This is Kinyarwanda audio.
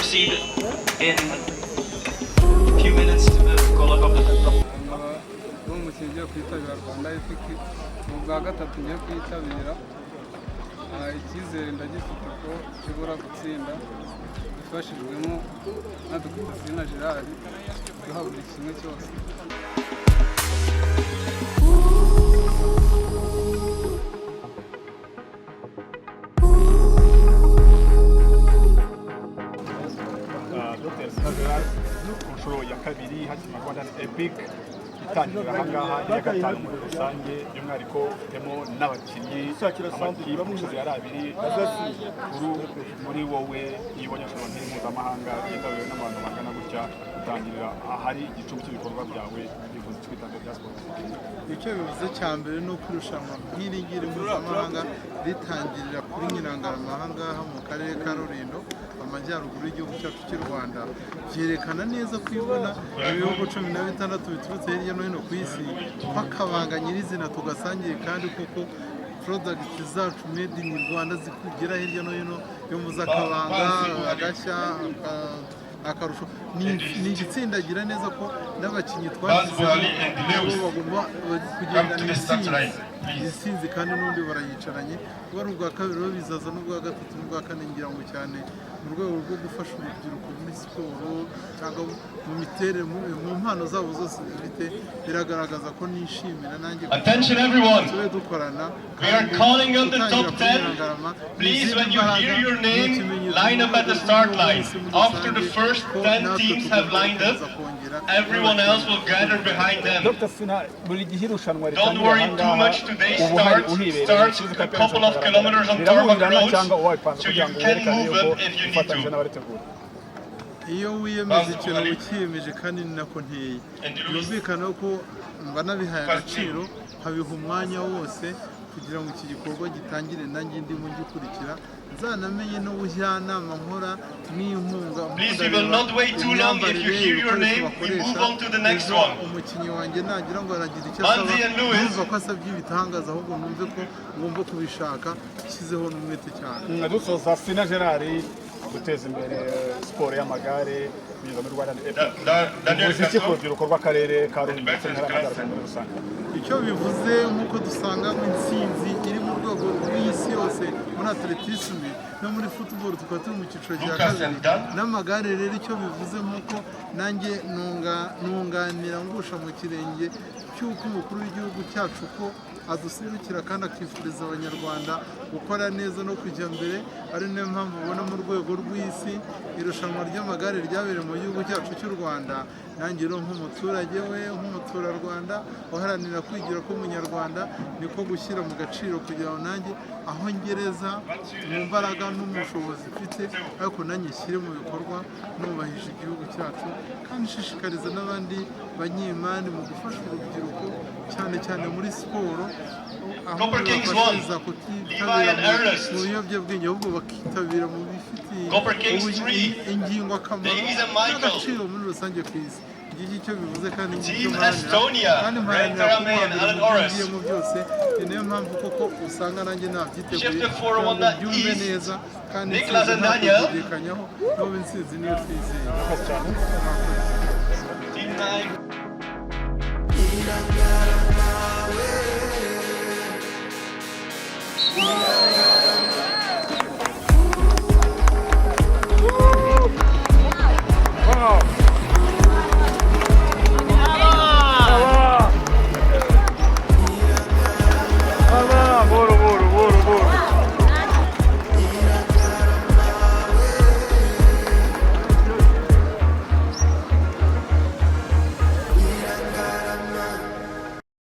proceed in a few minutes to the call of the umukinnyi ugiye kwitabira Rwanda Epic mu bwa gatatu ngiye kwitabira icyizere ndagifite ko nshobora gutsinda bifashijwemo na Dr. Sina Gerard duha buri kimwe cyose. Dr. Sina Gerard ku nshuro ya kabiri hakina Rwanda Epic itangira ahangaha iya gatanu muri rusange by'umwihariko ufitemo n'abakinnyi amakipe umusozi yari abiri muri wowe yibonye ashobora mpuzamahanga yitabiriwe n'abantu bangana gutya utangirira ahari igicumbi cy'ibikorwa byawe bivuze icyo bitanga bya siporo. Icyo bivuze cya mbere ni uko irushanwa nk'iri ngiri mpuzamahanga ritangirira kuri Nyirangarama ahangaha mu karere ka Rulindo amajyaruguru y'igihugu cyacu cy'u Rwanda, byerekana neza ko ibona ibihugu 16 biturutse hirya no hino ku isi bakabanga nyirizina tugasangiye, kandi koko product zacu made in Rwanda zikugera hirya no hino yo muzakabanga agashya akarusho ni igitsindagira neza ko n'abakinnyi twashyize nabo bagomba kugenda isinzi kandi n'undi barayicaranye kuba ari ubwa kabiri rero bizaza n'ubwa gatatu n'ubwa kane ngira ngo cyane mu rwego rwo gufasha urubyiruko muri siporo cyangwa mu miterere mu mpano zabo zose zifite, biragaragaza ko nishimira nanjye tube dukorana. We are calling on the top 10. Please, when you hear your name, line up at the start line. After the first 10 teams have lined up, everyone else will gather behind them. Don't worry too much. Today's starts a couple of kilometers on tarmac roads, so you can move up if you need to. Iyo wiyemeje ikintu ukiyemeje kandi ni nako nteye, byumvikana ko mba nabihaye agaciro habiha umwanya wose kugira ngo iki gikorwa gitangire nanjye ndimo gikurikira nzanamenye n'ubujyanama nkora n'inkunga. Please, we will not wait too long. If you hear your name, we move on to the next one. Umukinnyi wanjye nagira ngo aragira icyo asaba, numva ko asabye ibitangaza, ahubwo numve ko ngomba kubishaka nshyizeho n'umwete cyane. Dusoza Sina Gerard guteza imbere siporo y'amagare binyuze muri Rwanda Epic iki ku rubyiruko rw'akarere ka Rulindo ndetse n'Amajyaruguru muri rusange. Icyo bivuze nk'uko dusanga intsinzi iri mu rwego rw'isi yose muri atletisme no muri football, tukaba turi mu cyiciro cya kabiri n'amagare. Rero icyo bivuze nk'uko nanjye nunganira ngusha mu kirenge cy'uko umukuru w'igihugu cyacu ko aduserukira kandi akifuriza abanyarwanda gukora neza no kujya mbere, ari nayo mpamvu ubona mu rwego rw'isi irushanwa ry'amagare ryabereye mu gihugu cyacu cy'u Rwanda. Nanjye rero nk'umuturage we nk'umuturarwanda uharanira kwigira k'umunyarwanda niko gushyira mu gaciro kugira ngo nanjye aho ngereza mu mbaraga n'umushobozi mfite, ariko nanjye nshyire mu bikorwa nubahisha igihugu cyacu, kandi nshishikariza n'abandi banyemari mu gufasha urubyiruko cyane cyane muri siporo, aho babashiriza kutitabira mu biyobyabwenge ahubwo bakitabira mu bifitiye ingingo akamaro n'agaciro muri rusange ku isi. Icyo bivuze kandi mparanira kuba mu byose, ni nayo mpamvu koko usanga nanjye nabyiteguye ngo byumve neza kandi ntakubidekanyaho n'ubu insinzi niyo twizeye.